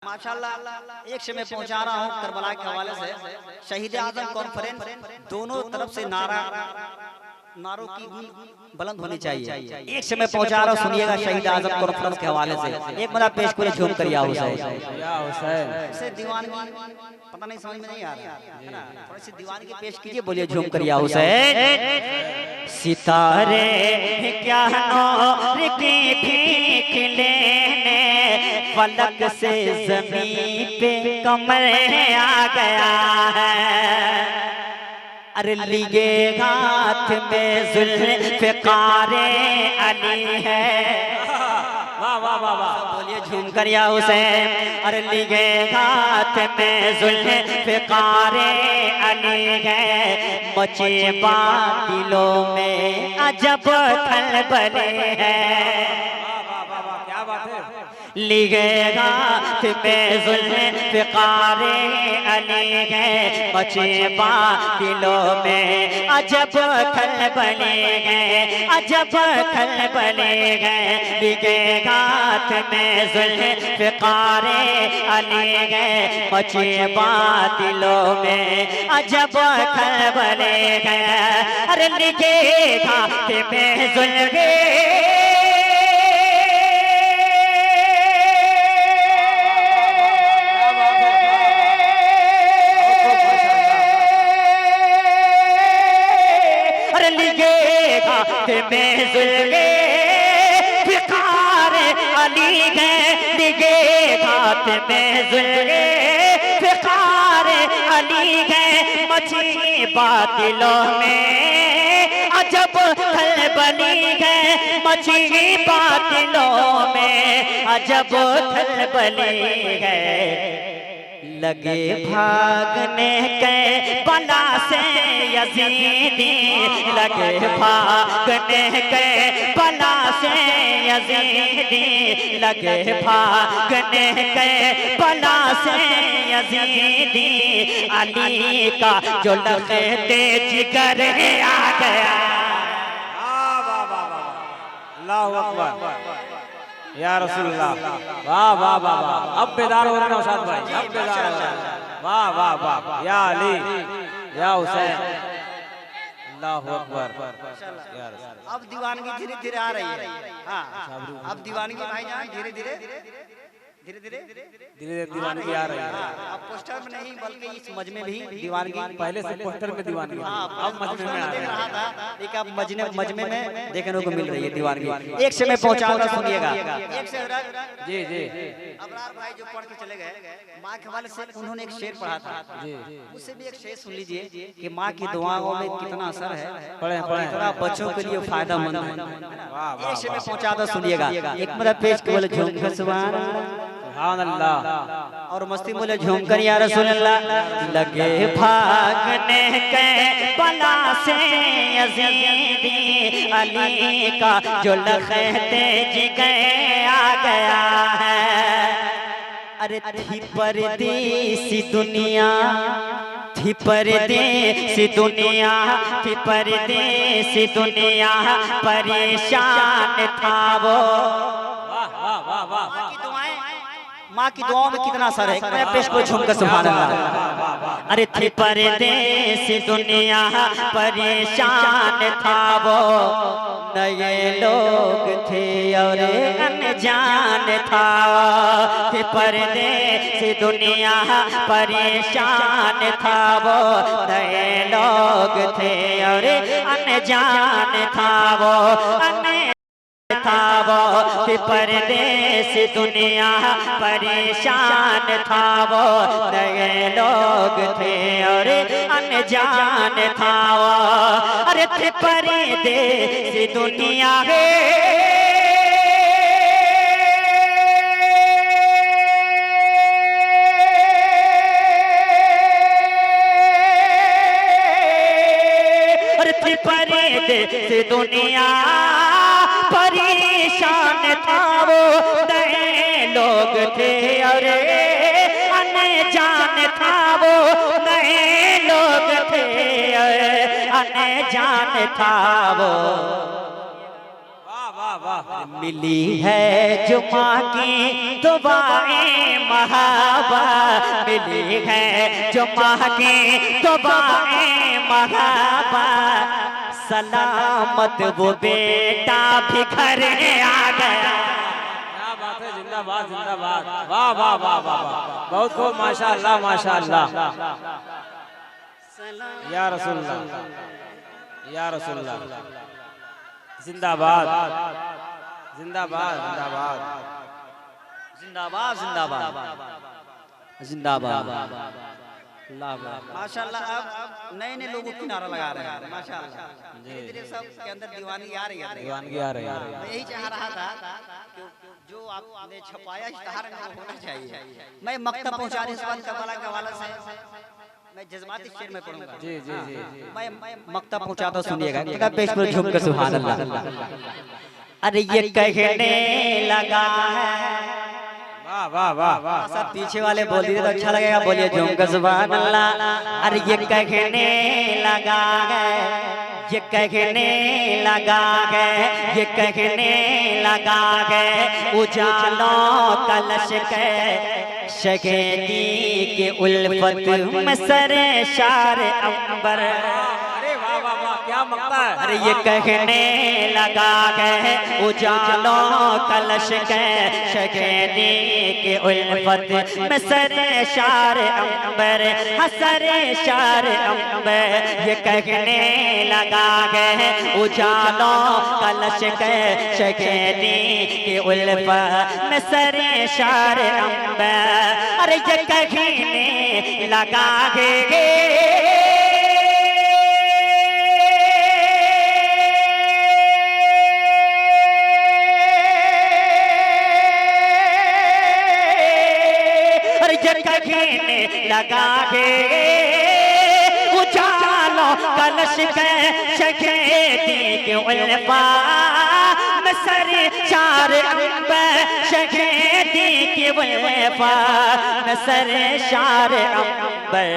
माशाल्लाह एक से मैं पहुंचा रहा हूं करबला के हवाले से शहीद आजम कॉन्फ्रेंस दोनों तरफ से नारों की गूंज बुलंद होनी चाहिए। एक से मैं पहुंचा रहा हूं, सुनिएगा शहीद आजम कॉन्फ्रेंस के हवाले से एक मजा पेश करे झूम कर या हुसैन से दीवानगी पता नहीं समझ में नहीं आ रहा है ना, थोड़ी सी दीवानगी पेश कीजिए, बोलिए झूम कर या हुसैन। सितारे क्या नूर की भीख लेने फलक से ज़मीं पे कमर आ गया है। अरे लिए हाथ में जुल्फ़िकारे अली है। वाह वाह वाह वाह, बोलिए झूम कर या हुसैन। अरे लिए हाथ में जुल्फ़िकारे अली है। मचे बातिलों में अजब खलबले है। क्या बात है। लिए हाथ में जुल्फ़िकारे अली है। मचे बातिलों में अजब खलबले हैं, अजब खलबले हैं। लिए हाथ में जुल्फ़िकारे अली है। मचे बातिलों में अजब खलबले हैं। अरे लिए हाथ में जुल्फ़िकारे में जुल्फ़िकारे अली है। लिए हाथ में जुल्फ़िकारे अली है। मची बातिलों में अजब खलबली है। मची बातिलों में अजब खलबली है। लगे भागने के बला से यजीदी, लगे भागने के बला से यजीदी, लगे भागने के बला से यजीदी। अली का जो लखते जिगर आ गया। अल्लाहु अकबर या रसूलुल्लाह। वाह वाह वाह वाह, अब बेदार हो रहे हैं नौशाद भाई, अब बेदार हो रहे हैं। वाह वाह वाह, या अली या हुसैन, अल्लाहु अकबर या रसूल। अब दीवानगी धीरे धीरे आ रही है। हाँ अब दीवानगी भाईजान धीरे धीरे दीवानगी आ रही है। अब पोस्टर में नहीं बल्कि इस मजमे भी दीवानगी, पहले से पोस्टर में दीवानगी, अब मजमे में देख रहा था, लेकिन अब मजमे में देखने को मिल रही है दीवानगी। एक से मैं पहुंचा कर सुनिएगा। एक से जी जी अबरार भाई जो पढ़ के चले गए, माँ के हवाले से उन्होंने एक शेर पढ़ा था, उससे भी एक शेर सुन लीजिए कि माँ की दुआओं में कितना असर है, कितना बच्चों के लिए फायदेमंद है। एक से मैं पहुंचा कर सुनिएगा। एक मतलब पेश के बोले झूम कर सुभान अल्लाह, और मस्ती बोले झूम कर या रसूल अल्लाह। लगे भागने के बला से यजीदी, अली का जो लखते जिगर आ गया है। अरे थी परदेसी दुनिया, थी परदेसी दुनिया, थी परदेसी दुनिया, परेशान था वो। माँ की दुआओं में कितना असर है, मैं पेश को झूम कर सुभान अल्लाह। अरे थी परदेसी दुनिया, परेशान था वो। नए लोग थे और अनजान था। थी परदेसी दुनिया, परेशान था वो। नए लोग थे और अनजान था वो। था वो कि परदेसी दुनिया, परेशान था वो। नए लोग थे और अनजान था वो। अरे थे परदेसी दुनिया है। अरे थे परदेसी दुनिया, परेशान था वो। नए लोग थे और अनजान था वो। नए लोग थे और अनजान था वो। वाह वाह वाह मिली है जुमा की दुआएं महाबा, मिली है जुमा की दुआएं महाबा, सलामत वो बेटा भी घर आ गया। क्या बात है, जिंदाबाद जिंदाबाद, वाह वाह वाह वाह, बहुत खूब, माशाअल्लाह माशाअल्लाह। या रसूलुल्लाह, या रसूलुल्लाह, जिंदाबाद जिंदाबाद जिंदाबाद जिंदाबाद जिंदाबाद जिंदाबाद। माशाअल्लाह, अब नए नए लोगों की नारा लगा रहे हैं माशाअल्लाह। धीरे धीरे सब के अंदर दीवानगी आ रही है, दीवानगी आ रही है। मैं यही चाह रहा था कि जो आपने छपाया इश्तिहार में वो होना चाहिए। मैं मकतब पहुंचा रही इस करबला के हवाले से मैं जज्बाती शेर में पढ़ूंगा। जी जी जी, मैं मकतब पहुंचाता सुनिएगा। पेश पर झुक कर सुभान अल्लाह। अरे ये कहने लगा है, वाह वाह वाह वाह, सब पीछे वाले बोल दिए तो अच्छा लगेगा, बोलिए झुमका सुभान अल्लाह। अरे ये कहने लगा है, ये कहने लगा है, ये कहने लगा है, उजालों कलश के शगेदी के उल्फत में सरे शार अंबर। अरे वाह वाह वाह, क्या मक्ता है। अरे ये कहने लगा है, उजालों कलश के शगेदी के उल्फत में सरे शार अंबर, हसरे शार अंबर। ये कहने लगा है, उजालों कलश के शगेदी के उल्फत में सरे शार अंबर। अरे ये कहने लगा है, कहने लगा है, उजालो कलश के शगेदी के उल्फत में सरे शार अंबर, शगेदी के उल्फत में सरे शार अंबर।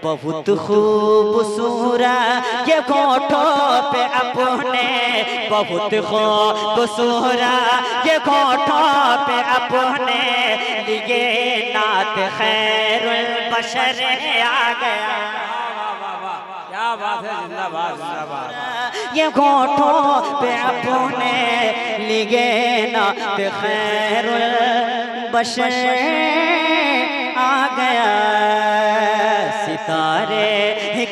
बहुत खूबसूरत ये होठों पे अपने, बहुत खूबसूरत ये होठों पे अपने लिए नात खैरुल बशर आ गया। क्या बात है, जिंदाबाद जिंदाबाद। ये होठों पे अपने लिए नात खैरुल बशर आ गया। सितारे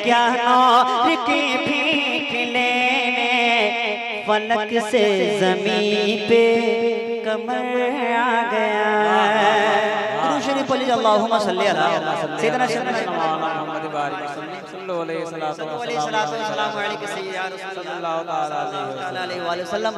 क्या नौर की भीख लेने, फलक से जमीन पे कमर आ गया। दुरूद शरीफ पढ़िए, अल्लाहुम्मा सल्ली अला सय्यिदना मुहम्मद बारिक सल्लल्लाहु अलैहि वसल्लम। सल्लल्लाहु अलैहि वसल्लम।